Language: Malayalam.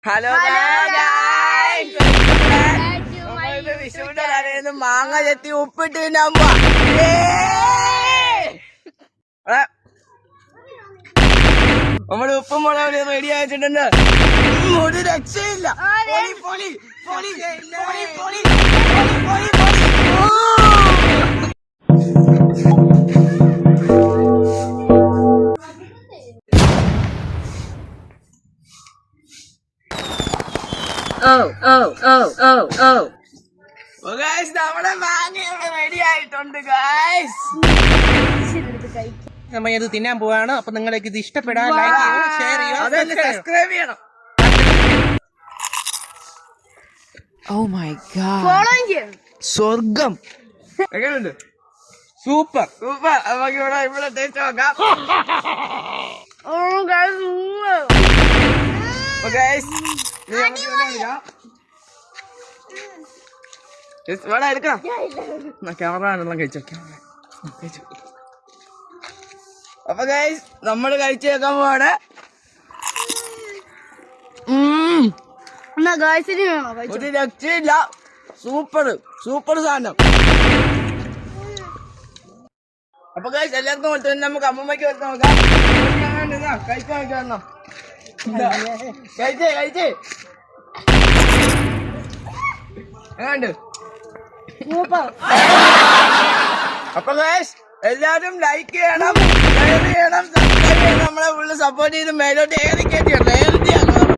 ഹലോ വിഷുവിന്റെ കടയിൽ മാങ്ങ ചെത്തി ഉപ്പിട്ട് നമ്മള് ഉപ്പും മുളക് റെഡി ആയിട്ടുണ്ട്. ഒരു രക്ഷയില്ല. നമ്മുടെ മാങ്ങ റെഡി ആയിട്ടുണ്ട് ഗൈസ്. നമ്മ ഇത് തിന്നാൻ പോവാണ്. അപ്പൊ നിങ്ങൾക്ക് ഇത് ഇഷ്ടപ്പെടാൻ ലൈക്ക് ചെയ്യുക, ഷെയർ ചെയ്യുക, സബ്സ്ക്രൈബ് ചെയ്യണം. Oh my god. സ്വർഗം എങ്ങനെയുണ്ട്? സൂപ്പർ. നമുക്ക് ഇവിടെ ടേസ്റ്റ് നോക്കാം. ഇവിടെ എടുക്കണം. ക്യാമറ കഴിച്ചോ. അപ്പൊ ഗൈസ് നമ്മള് കഴിച്ചു വെക്കാൻ പോവാണ്. ഒരു രക്ഷയില്ല. സൂപ്പർ സാധനം. അപ്പൊ ഗൈസ് എല്ലാവർക്കും കൊടുത്തു. നമുക്ക് അമ്മമ്മയ്ക്ക് കൊടുത്ത് നോക്കാം. കഴിക്കാൻ വെക്കാം. കഴിച്ചേ എങ്ങാണ്ട്. അപ്പൊ ഗൈസ് എല്ലാരും ലൈക്ക് ചെയ്യണം, ഷെയർ ചെയ്യണം, സബ്സ്ക്രൈബ് ചെയ്യണം. നമ്മളെ ഫുള്ള് സപ്പോർട്ട് ചെയ്ത് മേലോട്ട് ഏറി കയറ്റിയല്ലേ.